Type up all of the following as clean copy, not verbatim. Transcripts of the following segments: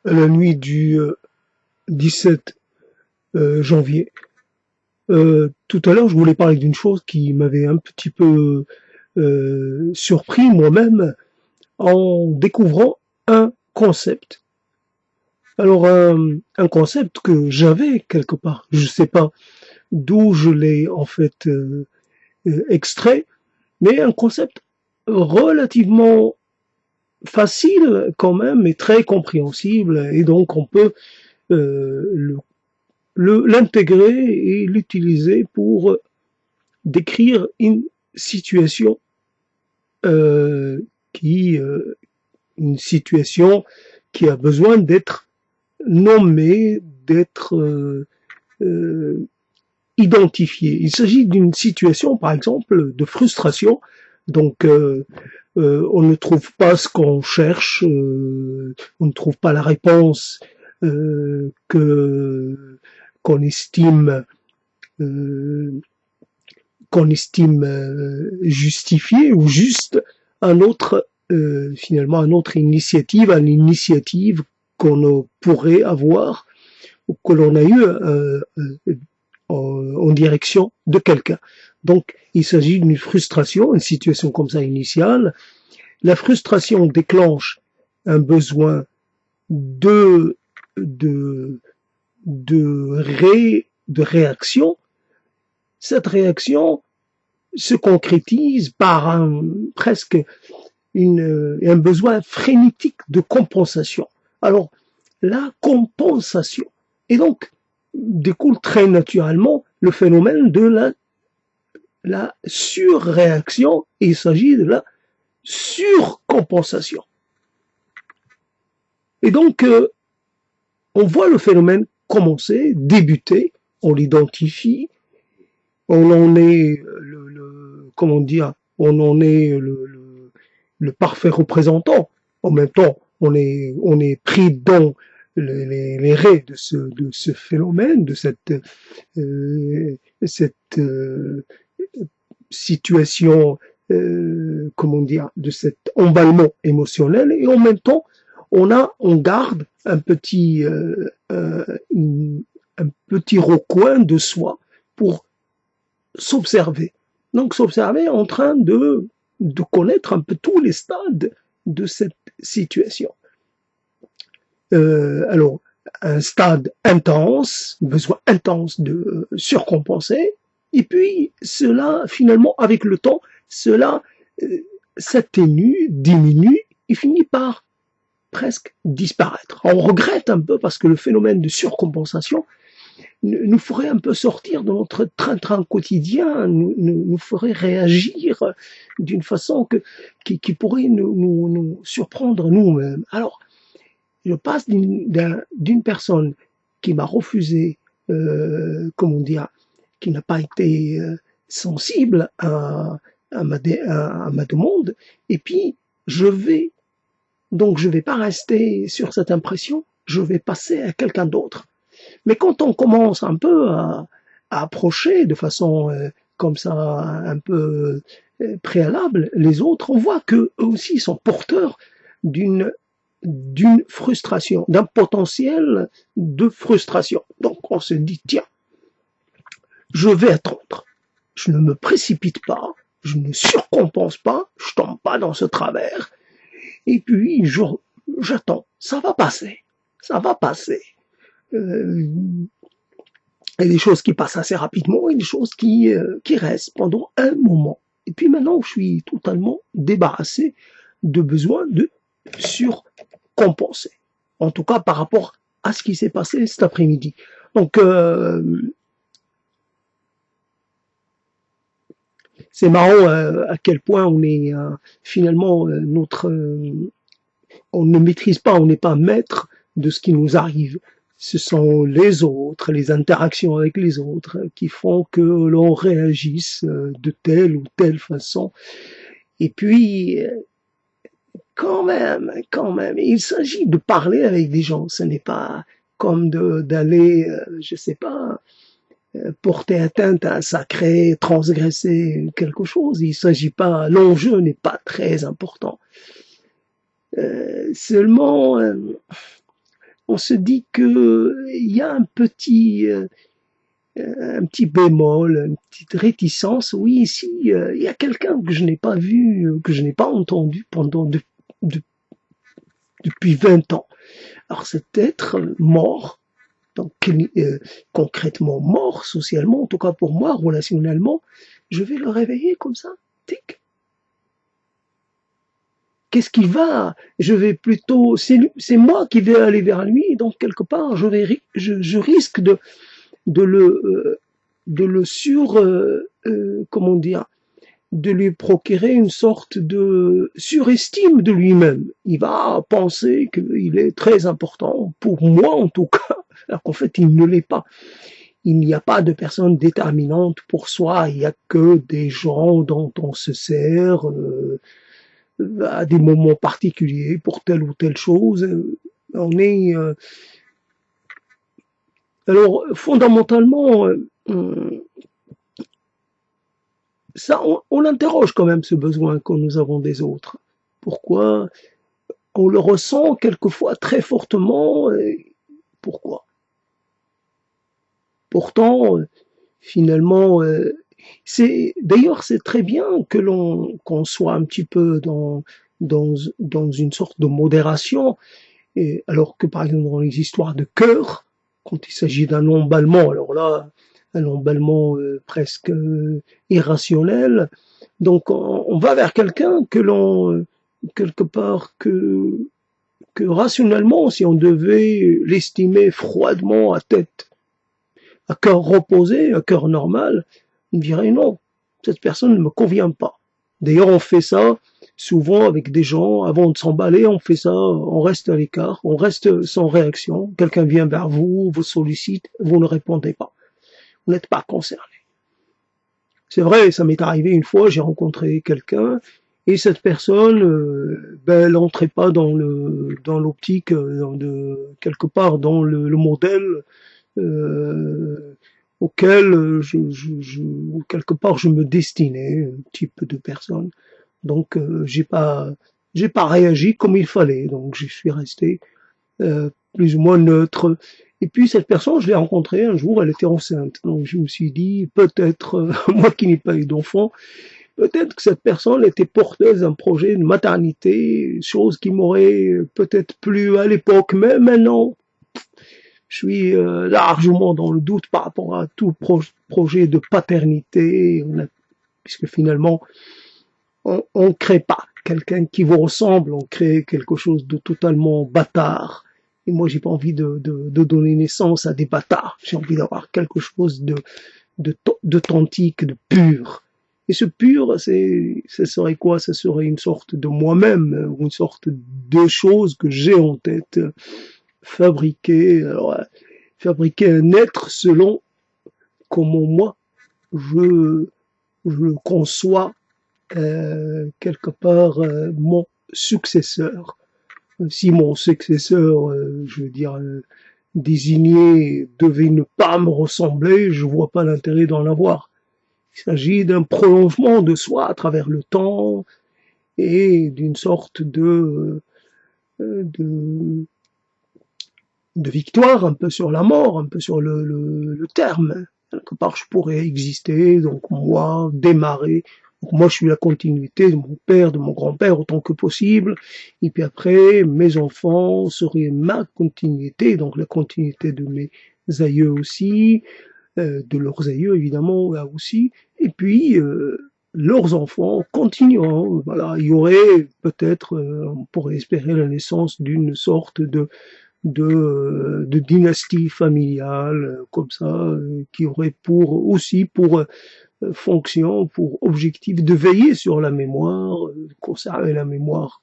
la nuit du 17 janvier. Tout à l'heure, je voulais parler d'une chose qui m'avait un petit peu surpris moi-même en découvrant un concept. Alors, un concept que j'avais quelque part, je sais pas d'où je l'ai en fait extrait, mais un concept relativement facile quand même et très compréhensible, et donc on peut euh, l'intégrer et l'utiliser pour décrire une situation euh, qui une situation qui a besoin d'être nommée, d'être identifiée. Il s'agit d'une situation, par exemple, de frustration. Donc, on ne trouve pas ce qu'on cherche, on ne trouve pas la réponse que qu'on estime euh, justifiée ou juste un autre finalement une autre initiative, une initiative qu'on pourrait avoir ou que l'on a eu en direction de quelqu'un. Donc, il s'agit d'une frustration, une situation comme ça initiale. La frustration déclenche un besoin de de de réaction. Cette réaction se concrétise par presque un besoin frénétique de compensation. Alors, la compensation. Et donc, découle très naturellement le phénomène de la surréaction, et il s'agit de la surcompensation. Et donc, on voit le phénomène commencer, débuter, on l'identifie, on en est comment dire, on en est le parfait représentant. En même temps, on est pris dans les raies de ce phénomène, de cette situation, comment dire, de cet emballement émotionnel, et en même temps, on garde un petit recoin de soi pour s'observer. Donc s'observer en train de connaître un peu tous les stades de cette situation. Alors, un stade intense, besoin intense de surcompenser, et puis cela, finalement, avec le temps, cela s'atténue, diminue, et finit par presque disparaître. On regrette un peu parce que le phénomène de surcompensation nous ferait un peu sortir de notre train-train quotidien, nous ferait réagir d'une façon qui pourrait nous surprendre nous-mêmes. Alors, je passe d'une personne qui m'a refusé, comment dire, qui n'a pas été sensible à ma demande, et puis je vais pas rester sur cette impression, je vais passer à quelqu'un d'autre. Mais quand on commence un peu à approcher de façon comme ça un peu préalable les autres, on voit qu'eux aussi sont porteurs d'une frustration, d'un potentiel de frustration. Donc on se dit, tiens, je vais attendre, je ne me précipite pas, je ne surcompense pas, je tombe pas dans ce travers, et puis j'attends, ça va passer, ça va passer. Il y a des choses qui passent assez rapidement et des choses qui restent pendant un moment. Et puis maintenant, je suis totalement débarrassé de besoin de surcompenser. En tout cas, par rapport à ce qui s'est passé cet après-midi. Donc, c'est marrant à quel point on est finalement on ne maîtrise pas, on n'est pas maître de ce qui nous arrive. Ce sont les autres, les interactions avec les autres qui font que l'on réagisse de telle ou telle façon. Et puis, quand même, il s'agit de parler avec des gens. Ce n'est pas comme d'aller, je sais pas, porter atteinte à un sacré, transgresser quelque chose. Il s'agit pas, l'enjeu n'est pas très important. Seulement, on se dit que il y a un petit bémol, une petite réticence. Oui, ici, il y a quelqu'un que je n'ai pas vu, que je n'ai pas entendu de- depuis 20 ans. Alors cet être mort, donc concrètement mort socialement, en tout cas pour moi, relationnellement, je vais le réveiller comme ça, tic. Qu'est-ce qui va? Je vais plutôt, c'est moi qui vais aller vers lui, donc quelque part, je risque de le, de le comment dire, de lui procurer une sorte de surestime de lui-même. Il va penser qu'il est très important, pour moi en tout cas, alors qu'en fait il ne l'est pas. Il n'y a pas de personne déterminante pour soi, il n'y a que des gens dont on se sert à des moments particuliers pour telle ou telle chose. On est alors fondamentalement ça, on interroge quand même ce besoin que nous avons des autres. Pourquoi? On le ressent quelquefois très fortement. Et pourquoi? Pourtant, finalement, d'ailleurs c'est très bien que qu'on soit un petit peu dans une sorte de modération. Et alors que par exemple dans les histoires de cœur, quand il s'agit d'un emballement, alors là, un emballement presque irrationnel, donc on va vers quelqu'un que l'on quelque part que rationnellement, si on devait l'estimer froidement à cœur reposé, à cœur normal, on dirait non, cette personne ne me convient pas. D'ailleurs, on fait ça souvent avec des gens, avant de s'emballer, on fait ça, on reste à l'écart, on reste sans réaction, quelqu'un vient vers vous, vous sollicite, vous ne répondez pas. Vous n'êtes pas concerné. C'est vrai, ça m'est arrivé une fois, j'ai rencontré quelqu'un, et cette personne, elle n'entrait pas dans l'optique, quelque part dans le modèle euh, auquel quelque part je me destinais, un type de personne. Donc j'ai pas réagi comme il fallait. Donc je suis resté plus ou moins neutre. Et puis cette personne, je l'ai rencontrée un jour, elle était enceinte. Donc je me suis dit, peut-être, moi qui n'ai pas eu d'enfant, peut-être que cette personne était porteuse d'un projet de maternité, chose qui m'aurait peut-être plu à l'époque, mais maintenant, je suis largement dans le doute par rapport à tout projet de paternité, puisque finalement, on crée pas quelqu'un qui vous ressemble, on crée quelque chose de totalement bâtard. Et moi, j'ai pas envie de donner naissance à des bâtards. J'ai envie d'avoir quelque chose d'authentique, de pur. Et ce pur, ce serait quoi? Ce serait une sorte de moi-même, ou une sorte de chose que j'ai en tête, fabriquer, fabriquer un être selon comment moi je, je le conçois quelque part mon successeur. Si mon successeur, je veux dire, désigné devait ne pas me ressembler, je vois pas l'intérêt d'en avoir. Il s'agit d'un prolongement de soi à travers le temps et d'une sorte de, de victoire un peu sur la mort, un peu sur le terme. Quelque part, je pourrais exister, donc moi, démarrer. Donc moi, je suis la continuité de mon père, de mon grand-père autant que possible. Et puis après, mes enfants seraient ma continuité, donc la continuité de mes aïeux aussi, de leurs aïeux évidemment là aussi. Et puis, leurs enfants continueront. Voilà, il y aurait peut-être, on pourrait espérer la naissance d'une sorte de dynastie familiale comme ça, qui aurait pour fonction, pour objectif de veiller sur la mémoire, conserver la mémoire.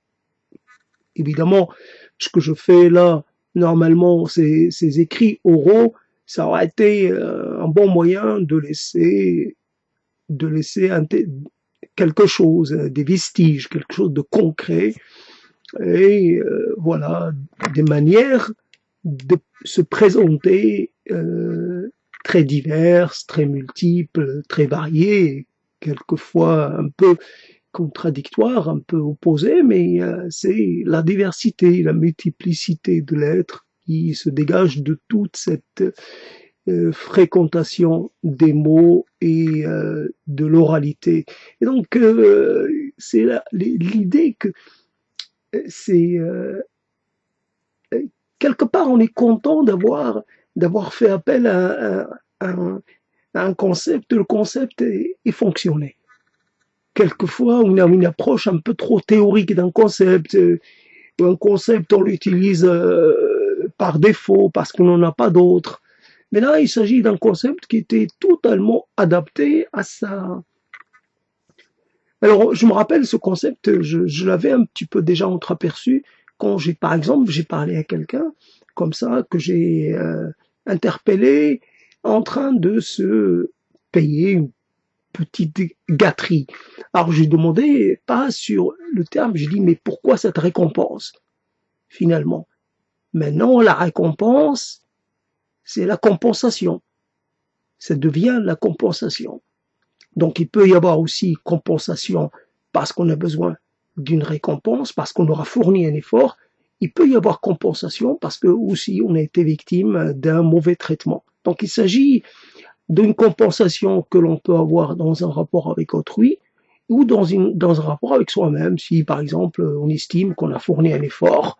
Évidemment, ce que je fais là, normalement, ces écrits oraux, ça aurait été un bon moyen de laisser quelque chose, des vestiges, quelque chose de concret, et voilà, des manières de se présenter très diverses, très multiples, très variées, quelquefois un peu contradictoires, un peu opposées, mais c'est la diversité, la multiplicité de l'être qui se dégage de toute cette fréquentation des mots et de l'oralité. Et donc, c'est l'idée que c'est quelque part on est content d'avoir fait appel à un concept. Le concept est fonctionné. Quelquefois, on a une approche un peu trop théorique d'un concept. Un concept, on l'utilise par défaut parce qu'on n'en a pas d'autre. Mais là, il s'agit d'un concept qui était totalement adapté à ça. Alors, je me rappelle ce concept, je l'avais un petit peu déjà entreaperçu quand par exemple, j'ai parlé à quelqu'un comme ça que j'ai interpellé en train de se payer une petite gâterie. Alors, je lui demandais pas sur le terme, j'ai dit mais pourquoi cette récompense finalement? Maintenant, la récompense, c'est la compensation. Ça devient la compensation. Donc, il peut y avoir aussi compensation parce qu'on a besoin d'une récompense, parce qu'on aura fourni un effort. Il peut y avoir compensation parce que aussi on a été victime d'un mauvais traitement. Donc, il s'agit d'une compensation que l'on peut avoir dans un rapport avec autrui ou dans un rapport avec soi-même. Si, par exemple, on estime qu'on a fourni un effort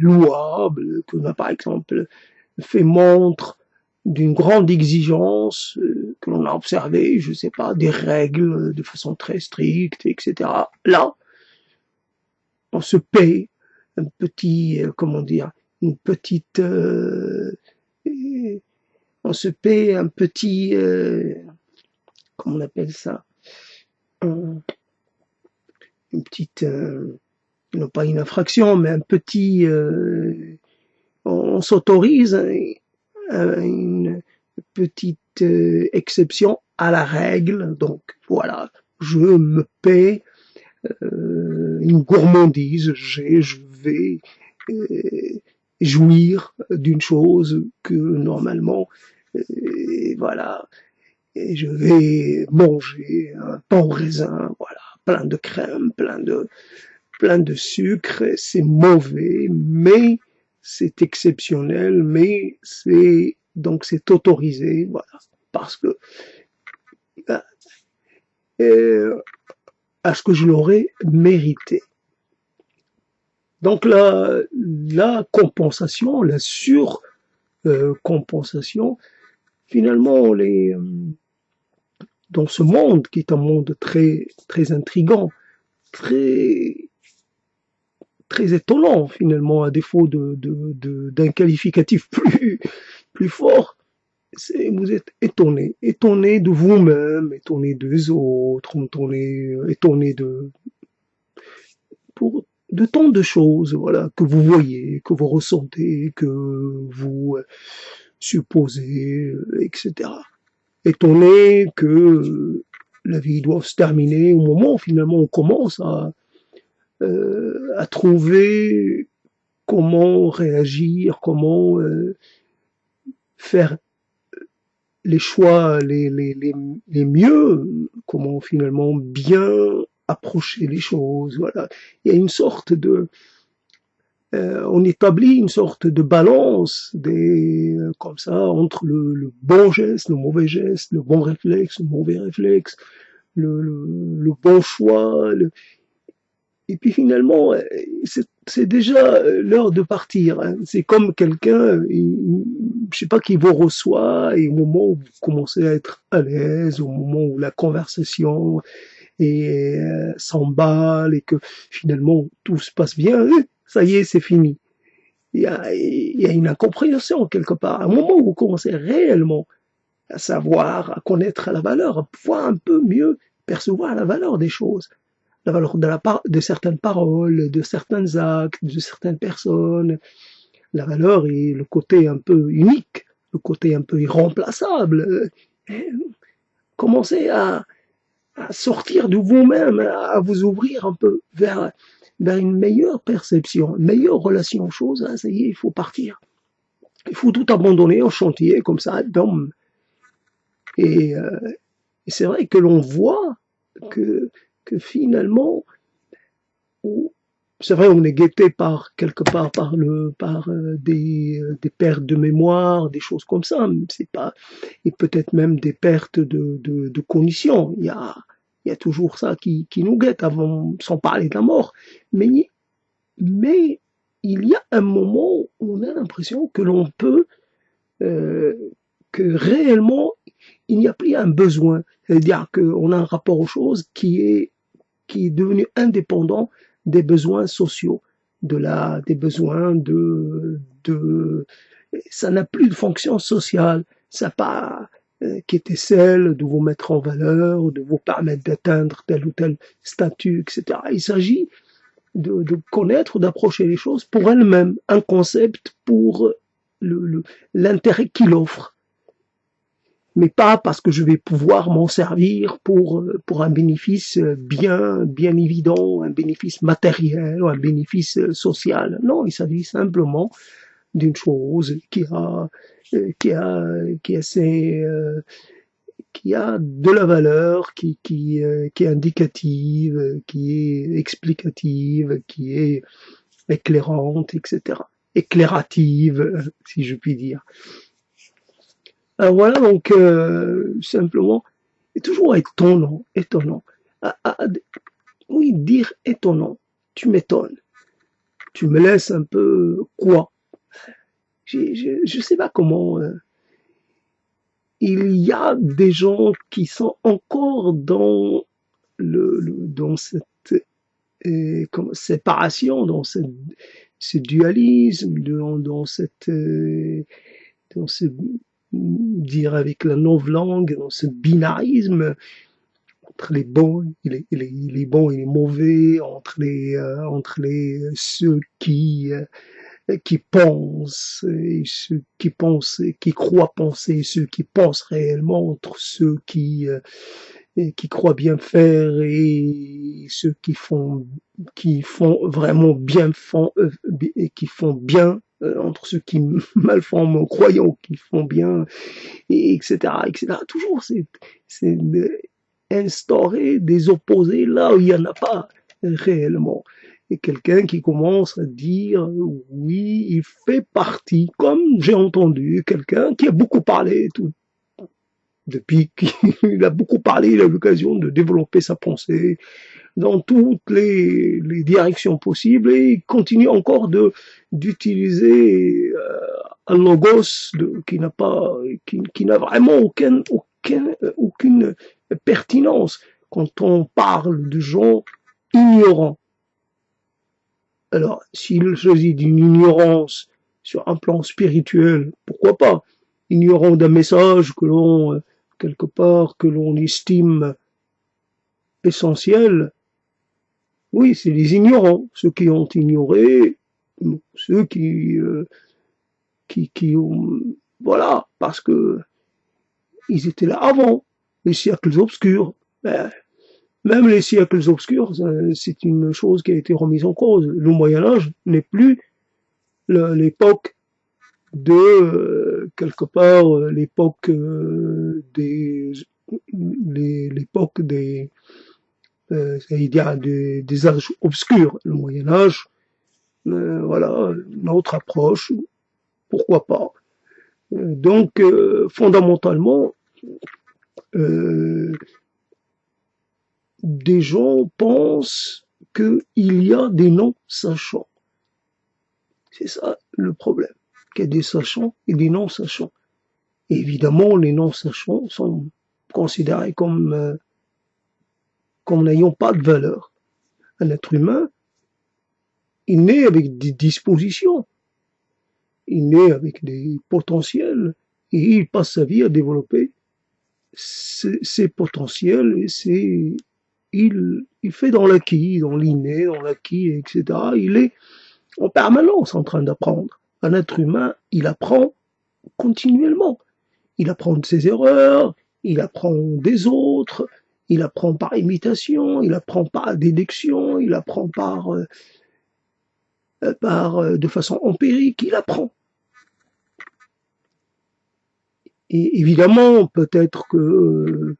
louable, qu'on a, par exemple, fait montre d'une grande exigence, que l'on a observé, je sais pas, des règles de façon très stricte, etc. Là, on se paie un petit, comment dire, une petite, on se paie un petit, comment on appelle ça, une petite, non pas une infraction, mais un petit, on s'autorise une petite exception à la règle. Donc voilà, je me paie une gourmandise, je vais jouir d'une chose que normalement, voilà, et je vais manger un pain au raisin, voilà, plein de crème, plein de sucre, c'est mauvais, mais c'est exceptionnel, mais c'est autorisé, voilà, parce que est-ce que je l'aurais mérité? Donc la compensation, la surcompensation, finalement, dans ce monde qui est un monde très très intrigant, très très étonnant finalement, à défaut d'un qualificatif plus fort, vous êtes étonné de vous-même, étonné des autres, étonné de tant de choses, voilà, que vous voyez, que vous ressentez, que vous supposez, etc. Étonné que la vie doit se terminer au moment où finalement on commence à trouver comment réagir, comment faire les choix les mieux, comment finalement bien approcher les choses. Voilà, il y a une sorte on établit une sorte de balance comme ça entre le bon geste, le mauvais geste, le bon réflexe, le mauvais réflexe, le bon choix. Et puis finalement, c'est déjà l'heure de partir. Hein. C'est comme quelqu'un, je sais pas, qui vous reçoit et au moment où vous commencez à être à l'aise, au moment où la conversation s'emballe et que finalement tout se passe bien, ça y est, c'est fini. Il y a une incompréhension quelque part. À un moment où vous commencez réellement à savoir, à connaître la valeur, à pouvoir un peu mieux percevoir la valeur des choses, la valeur de certaines paroles, de certains actes, de certaines personnes, la valeur et le côté un peu unique, le côté un peu irremplaçable. Commencez à sortir de vous-même, à vous ouvrir un peu vers une meilleure perception, une meilleure relation aux choses. Hein, ça y est, il faut partir. Il faut tout abandonner au chantier, comme ça, bam. Et c'est vrai que l'on voit que finalement, c'est vrai, on est guetté par quelque part par des pertes de mémoire, des choses comme ça. Mais c'est pas et peut-être même des pertes de cognition. Il y a toujours ça qui nous guette avant, sans parler de la mort. Mais mais il y a un moment où on a l'impression que l'on peut euh, que réellement il n'y a plus un besoin, c'est-à-dire qu'on a un rapport aux choses qui est devenu indépendant des besoins sociaux, des besoins ça n'a plus de fonction sociale, ça n'a pas qui était celle de vous mettre en valeur, de vous permettre d'atteindre tel ou tel statut, etc. Il s'agit de connaître, d'approcher les choses pour elles-mêmes, un concept pour l'intérêt qu'il offre, mais pas parce que je vais pouvoir m'en servir pour un bénéfice bien évident, un bénéfice matériel ou un bénéfice social. Non, il s'agit simplement d'une chose qui a, qui a ses, qui a de la valeur, qui est indicative, qui est explicative, qui est éclairante, etc. Éclairative, si je puis dire. Alors voilà, donc simplement, c'est toujours étonnant. Ah, ah, oui, dire étonnant, tu m'étonnes, tu me laisses un peu quoi? Je sais pas comment. Il y a des gens qui sont encore dans cette séparation, ce dualisme, dans ce dire avec la novlangue, dans ce binarisme entre les bons, il est bon, il est mauvais, entre ceux qui pensent et ceux qui pensent, qui croient penser, et ceux qui pensent réellement, entre ceux qui croient bien faire et ceux qui font vraiment bien font et qui font bien entre ceux qui mal font en croyant qu'ils font bien, et etc., etc. Toujours, c'est instaurer des opposés là où il n'y en a pas réellement. Et quelqu'un qui commence à dire oui, il fait partie, comme j'ai entendu quelqu'un qui a beaucoup parlé depuis qu'il a beaucoup parlé, il a eu l'occasion de développer sa pensée dans toutes les directions possibles et il continue encore d'utiliser un logos qui n'a vraiment aucune pertinence quand on parle de gens ignorants. Alors, s'il s'agit d'une ignorance sur un plan spirituel, pourquoi pas? Ignorant d'un message quelque part, que l'on estime essentiel, oui, c'est les ignorants, ceux qui ont ignoré, ceux qui ont, voilà, parce que ils étaient là avant, les siècles obscurs. Ben, même les siècles obscurs, c'est une chose qui a été remise en cause. Le Moyen-Âge n'est plus l'époque quelque part, l'époque des âges obscurs. Le Moyen-Âge, voilà, notre approche, pourquoi pas. Donc, fondamentalement, euh, des gens pensent qu'il y a des non-sachants. C'est ça le problème, qu'il y a des sachants et des non-sachants. Et évidemment, les non-sachants sont considérés comme n'ayant pas de valeur. Un être humain, il naît avec des dispositions, il naît avec des potentiels, et il passe sa vie à développer ses potentiels, et il fait dans l'acquis, dans l'inné, dans l'acquis, etc. Il est en permanence en train d'apprendre. Un être humain, il apprend continuellement. Il apprend de ses erreurs, il apprend des autres, il apprend par imitation, il apprend par déduction, il apprend de façon empirique, il apprend. Et évidemment, peut-être que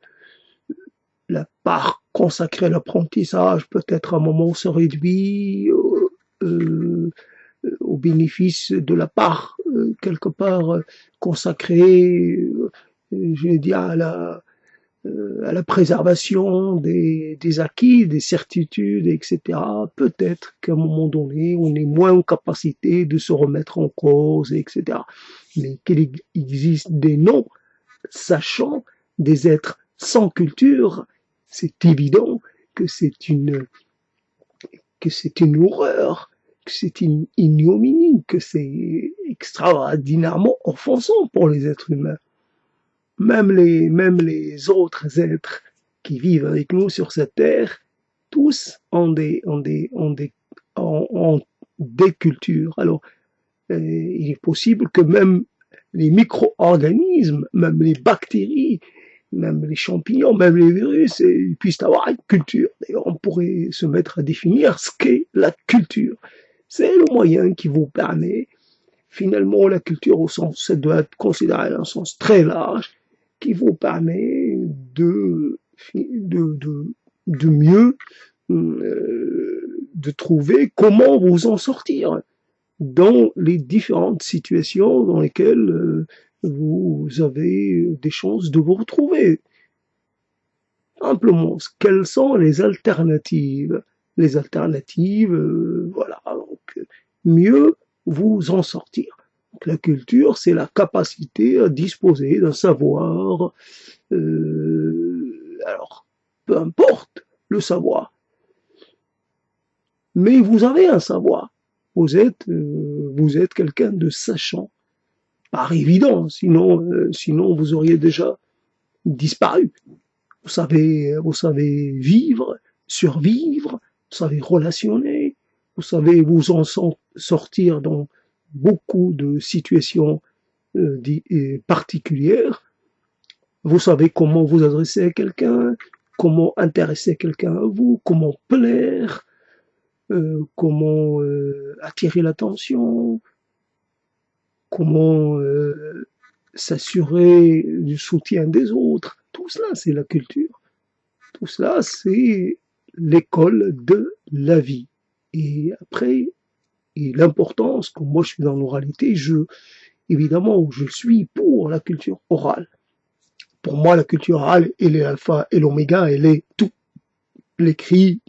la part consacrée à l'apprentissage, peut-être à un moment se réduit, au bénéfice de la part, quelque part, consacrée, je vais dire, à la préservation des acquis, des certitudes, etc. Peut-être qu'à un moment donné, on est moins en capacité de se remettre en cause, etc. Mais qu'il existe des non sachant, des êtres sans culture, c'est évident que c'est une horreur, que c'est une ignominie, que c'est extraordinairement offensant pour les êtres humains. Même les autres êtres qui vivent avec nous sur cette terre, tous ont des cultures. Alors, il est possible que même les micro-organismes, même les bactéries, même les champignons, même les virus, ils puissent avoir une culture. D'ailleurs, on pourrait se mettre à définir ce qu'est la culture. C'est le moyen qui vous permet, finalement, la culture au sens, ça doit être considéré dans un sens très large, qui vous permet de mieux, de trouver comment vous en sortir dans les différentes situations dans lesquelles vous avez des chances de vous retrouver. Simplement, quelles sont les alternatives? Les alternatives, voilà, donc mieux vous en sortir. Donc, la culture, c'est la capacité à disposer d'un savoir. Alors, peu importe le savoir, mais vous avez un savoir. Vous êtes quelqu'un de sachant, par évidence, sinon vous auriez déjà disparu. Vous savez vivre, survivre, vous savez relationner, vous savez vous en sortir dans beaucoup de situations particulières. Vous savez comment vous adresser à quelqu'un, comment intéresser quelqu'un à vous, comment plaire, comment attirer l'attention, comment s'assurer du soutien des autres. Tout cela, c'est la culture. Tout cela, c'est l'école de la vie. Et après, et l'importance, comme moi je suis dans l'oralité, évidemment, je suis pour la culture orale. Pour moi, la culture orale, elle est l'alpha et l'oméga, elle est tout. L'écrit,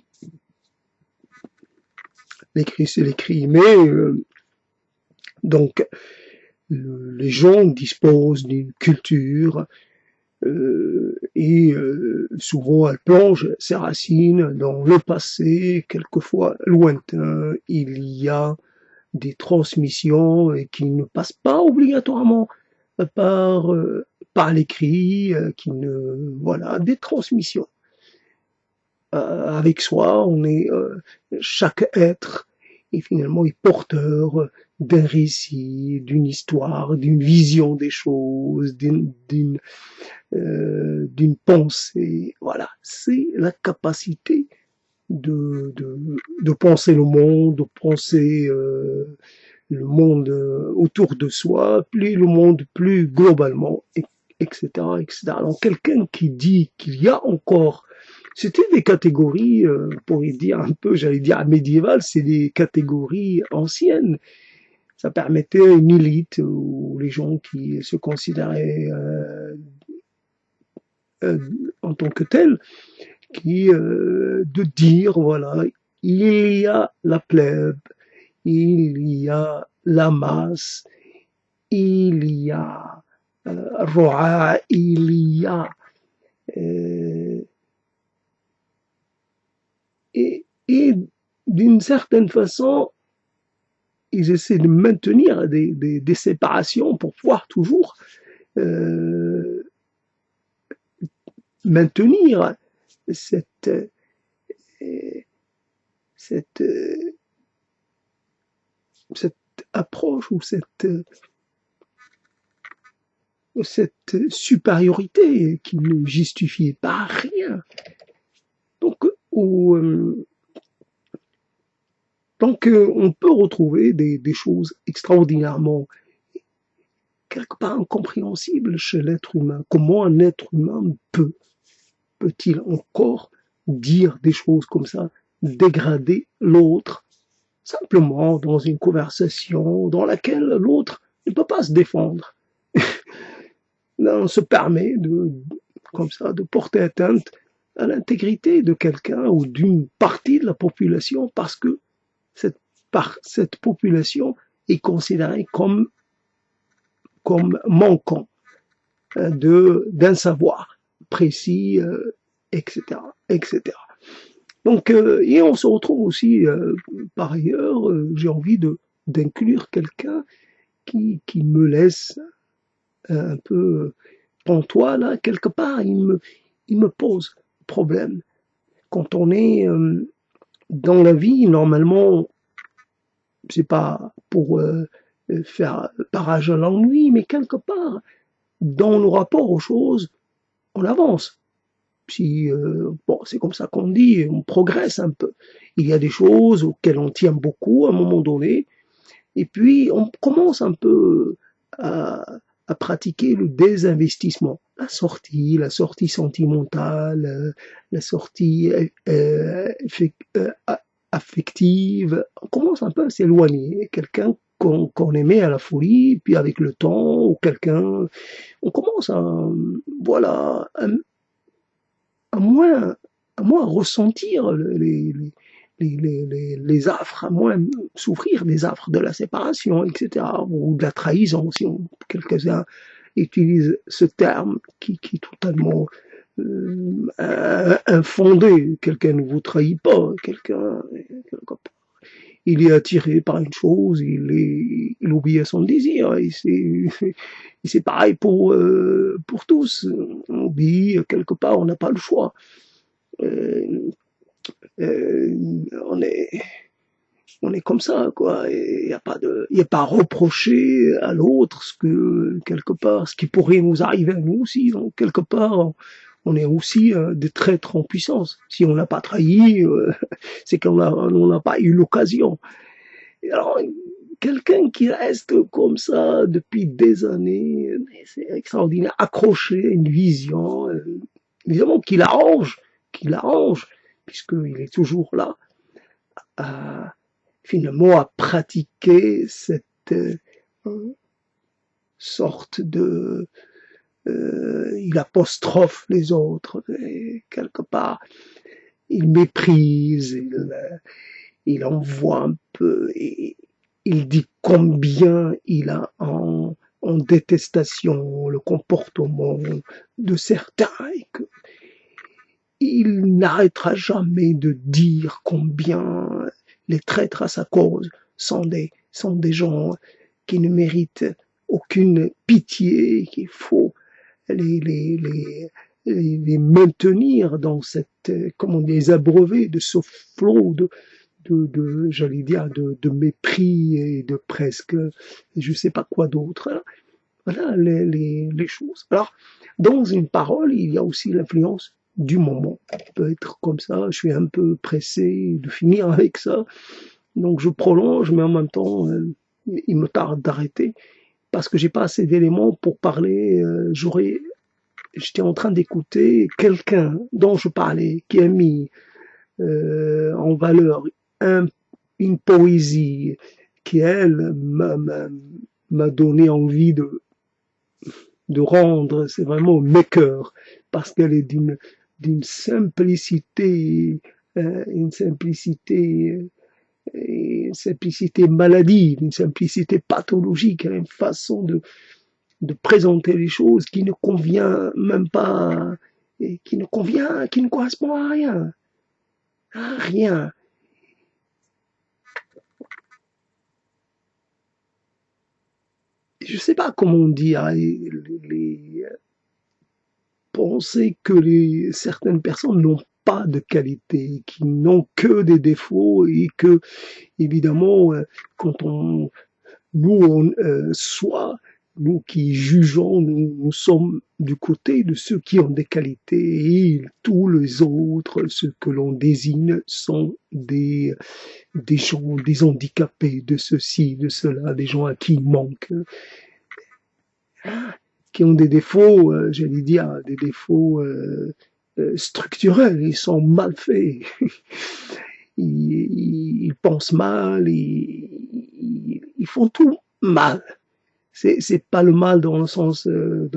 c'est l'écrit, mais donc les gens disposent d'une culture et souvent elle plonge ses racines dans le passé, quelquefois lointain. Il y a des transmissions qui ne passent pas obligatoirement par l'écrit, voilà, des transmissions. Avec soi, on est chaque être et finalement est porteur d'un récit, d'une histoire, d'une vision des choses, d'une pensée. Voilà, c'est la capacité de penser le monde, de penser le monde autour de soi, puis le monde plus globalement, etc., etc. Donc quelqu'un qui dit qu'il y a encore, c'était des catégories, pour y dire un peu, j'allais dire médiévales, c'est des catégories anciennes. Ça permettait à une élite ou les gens qui se considéraient en tant que tels, de dire, voilà, il y a la plèbe, il y a la masse, il y a Roa, il y a et d'une certaine façon, ils essaient de maintenir des séparations pour pouvoir toujours maintenir cette approche ou cette supériorité qui ne justifiait pas rien. Donc, on peut retrouver des choses extraordinairement, quelque part incompréhensibles chez l'être humain. Comment un être humain peut-il encore dire des choses comme ça, dégrader l'autre, simplement dans une conversation dans laquelle l'autre ne peut pas se défendre. On se permet comme ça, de porter atteinte à l'intégrité de quelqu'un ou d'une partie de la population parce que cette population est considérée comme manquant d'un savoir précis, etc., etc. Donc, et on se retrouve aussi, par ailleurs, j'ai envie d'inclure quelqu'un qui me laisse un peu pantois là, quelque part, il me pose problème. Quand on est dans la vie, normalement, c'est pas pour faire barrage à l'ennui, mais quelque part, dans nos rapports aux choses, on avance. Si bon, c'est comme ça qu'on dit, on progresse un peu. Il y a des choses auxquelles on tient beaucoup à un moment donné, et puis on commence un peu à pratiquer le désinvestissement, la sortie sentimentale, la sortie affective. On commence un peu à s'éloigner. Quelqu'un qu'on aimait à la folie, puis avec le temps, ou quelqu'un, on commence voilà, à moins, à moins ressentir les affres, à moins souffrir des affres de la séparation, etc., ou de la trahison, si quelques-uns utilisent ce terme qui est totalement infondé. Quelqu'un ne vous trahit pas, quelqu'un, il est attiré par une chose, il obéit à son désir, et c'est pareil pour tous. On obéit quelque part, on n'a pas le choix. Euh, on est comme ça, quoi. Il n'y a pas à reprocher à l'autre quelque part, ce qui pourrait nous arriver à nous aussi. Donc, quelque part, on est aussi des traîtres en puissance. Si on n'a pas trahi, c'est qu'on n'a pas eu l'occasion. Alors, quelqu'un qui reste comme ça depuis des années, c'est extraordinaire, accroché à une vision, évidemment qu'il arrange, puisqu'il est toujours là, finalement à pratiquer cette sorte de... il apostrophe les autres, et quelque part, il méprise, il envoie un peu, et il dit combien il a en détestation le comportement de certains, et que il n'arrêtera jamais de dire combien les traîtres à sa cause sont des gens qui ne méritent aucune pitié, qu'il faut les maintenir dans cette, comment les abreuver de ce flot j'allais dire, de mépris et de presque, je sais pas quoi d'autre. Voilà les choses. Alors, dans une parole, il y a aussi l'influence du moment. Ça peut être comme ça, je suis un peu pressé de finir avec ça, donc je prolonge, mais en même temps, il me tarde d'arrêter, parce que j'ai pas assez d'éléments pour parler. J'étais en train d'écouter quelqu'un dont je parlais, qui a mis en valeur une poésie qui, elle, m'a donné envie de rendre, c'est vraiment mes cœurs, parce qu'elle est d'une simplicité, une simplicité maladive, une simplicité pathologique, une façon de présenter les choses qui ne convient même pas, et qui ne correspond à rien. À rien. Je sais pas comment on dit, hein, penser que certaines personnes n'ont pas de qualité, qui n'ont que des défauts, et que, évidemment, quand nous qui jugeons, nous sommes du côté de ceux qui ont des qualités, et tous les autres, ceux que l'on désigne, sont des gens, des handicapés, de ceci, de cela, des gens à qui il manque, qui ont des défauts, j'allais dire, des défauts structurels, ils sont mal faits. ils pensent mal, ils font tout mal. C'est pas le mal dans le sens euh,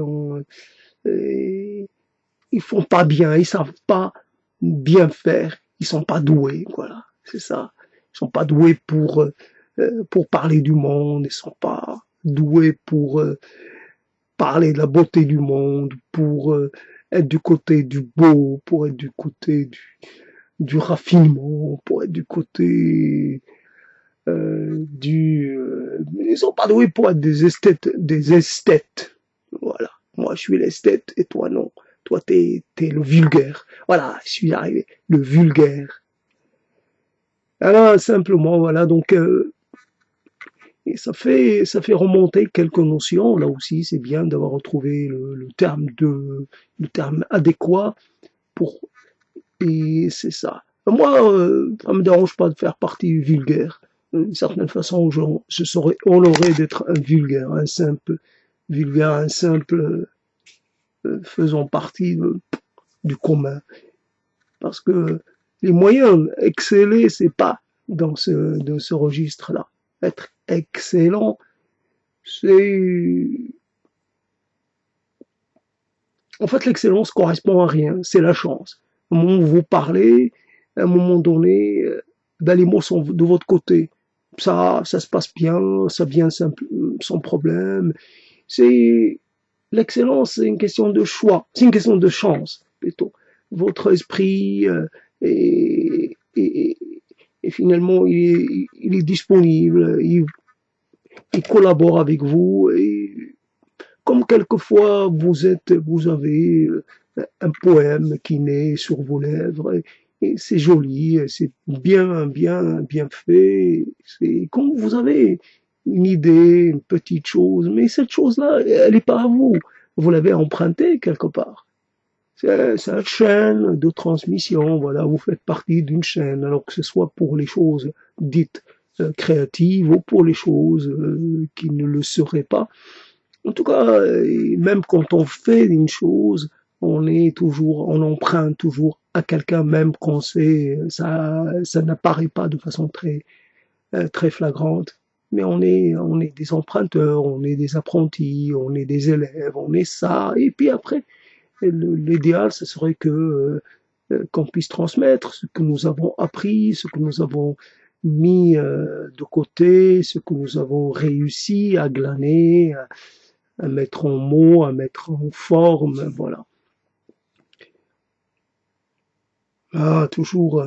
ils font pas bien, ils savent pas bien faire, ils sont pas doués, voilà, c'est ça. Ils sont pas doués pour parler du monde, ils sont pas doués pour parler de la beauté du monde, pour être du côté du beau, pour être du côté du raffinement, pour être du côté ils sont pas doués pour être des esthètes. Voilà. Moi, je suis l'esthète et toi, non. Toi, t'es le vulgaire. Voilà, je suis arrivé. Le vulgaire. Alors, simplement, voilà, donc, et ça fait remonter quelques notions. Là aussi, c'est bien d'avoir retrouvé le terme adéquat pour, et c'est ça. Moi, ça me dérange pas de faire partie vulgaire. D'une certaine façon, je serais honoré d'être un vulgaire, un simple faisant partie du commun. Parce que les moyens exceller, c'est pas dans ce registre-là. Être excellent, c'est, en fait, l'excellence correspond à rien, c'est la chance. Au moment où vous parlez, à un moment donné, ben, les mots sont de votre côté. Ça se passe bien, ça vient sans problème. C'est, l'excellence, c'est une question de choix, c'est une question de chance, plutôt. Votre esprit et finalement, il est disponible, il collabore avec vous et comme quelquefois vous avez un poème qui naît sur vos lèvres et c'est joli, c'est bien fait. C'est comme vous avez une idée, une petite chose, mais cette chose-là, elle n'est pas à vous. Vous l'avez empruntée quelque part. C'est une chaîne de transmission, voilà, vous faites partie d'une chaîne, alors que ce soit pour les choses dites créatives ou pour les choses qui ne le seraient pas. En tout cas, même quand on fait une chose, on emprunte toujours à quelqu'un, même quand ça n'apparaît pas de façon très flagrante. Mais on est des emprunteurs, on est des apprentis, on est des élèves, on est ça. Et puis après, l'idéal, ce serait que qu'on puisse transmettre ce que nous avons appris, ce que nous avons mis de côté, ce que nous avons réussi à glaner, à mettre en mots, à mettre en forme, voilà. Ah, toujours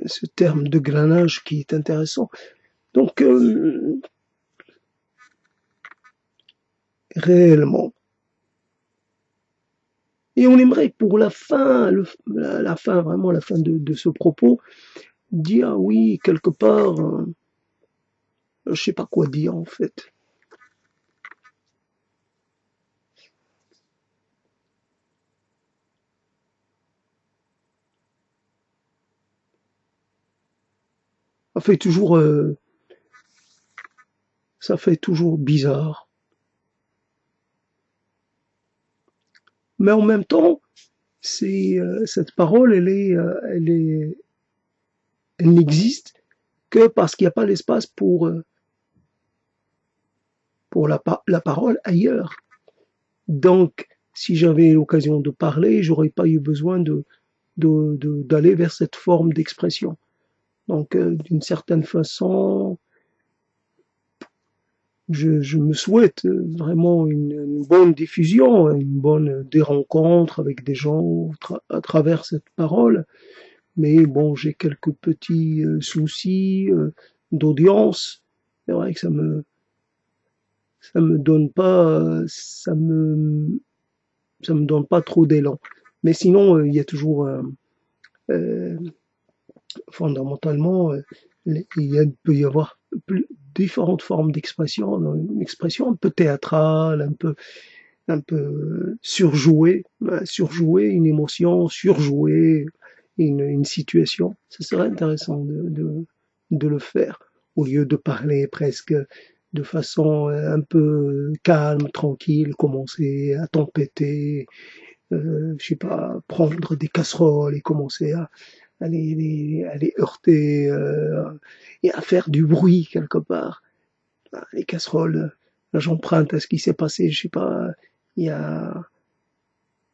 ce terme de glanage qui est intéressant. Donc, réellement. Et on aimerait pour la fin, la fin, vraiment la fin de ce propos, dire oui, quelque part, je sais pas quoi dire en fait. Ça fait toujours, ça fait toujours bizarre. Mais en même temps, cette parole, elle n'existe que parce qu'il n'y a pas l'espace pour la parole ailleurs. Donc, si j'avais l'occasion de parler, j'aurais pas eu besoin d'aller vers cette forme d'expression. Donc, d'une certaine façon, je me souhaite vraiment une bonne diffusion, des rencontres avec des gens à travers cette parole. Mais bon, j'ai quelques petits soucis d'audience. C'est vrai que ça me donne pas, ça me donne pas trop d'élan. Mais sinon, il y a toujours euh, fondamentalement, il peut y avoir différentes formes d'expression, une expression un peu théâtrale, un peu surjouer une émotion, surjouer une situation. Ce serait intéressant de le faire au lieu de parler presque de façon un peu calme, tranquille, commencer à tempêter, je sais pas, prendre des casseroles et commencer elle est heurtée, et à faire du bruit quelque part. Ah, les casseroles, là j'emprunte à ce qui s'est passé, je sais pas, il y a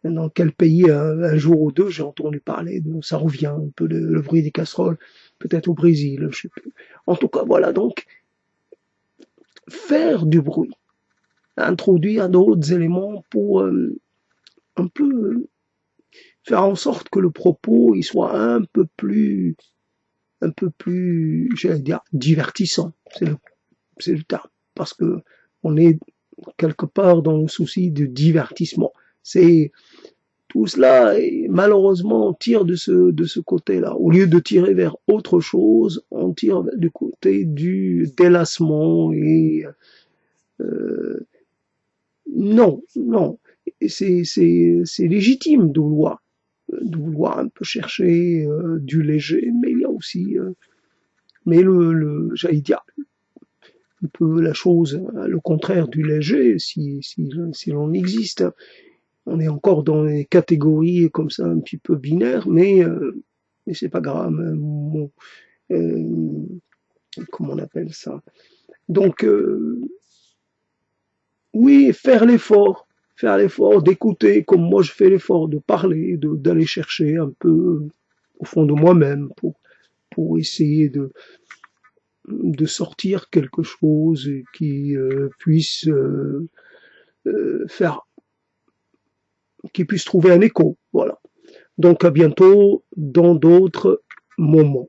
dans quel pays un jour ou deux j'ai entendu parler de ça revient un peu le bruit des casseroles, peut-être au Brésil, je sais plus. En tout cas voilà donc faire du bruit, introduire d'autres éléments pour un peu faire en sorte que le propos il soit un peu plus, j'allais dire, divertissant. C'est le terme. Parce que on est quelque part dans le souci de divertissement. C'est tout cela, et malheureusement, on tire de ce côté-là. Au lieu de tirer vers autre chose, on tire du côté du délassement et euh, non, non. C'est légitime de vouloir un peu chercher du léger, mais il y a aussi, mais j'allais dire, un peu la chose, le contraire du léger, si l'on existe. On est encore dans les catégories comme ça, un petit peu binaires, mais c'est pas grave. Bon, euh, comment on appelle ça? Donc, oui, faire l'effort d'écouter, comme moi je fais l'effort de parler, d'aller chercher un peu au fond de moi-même pour essayer de sortir quelque chose qui puisse faire, qui puisse trouver un écho. Voilà. Donc à bientôt dans d'autres moments.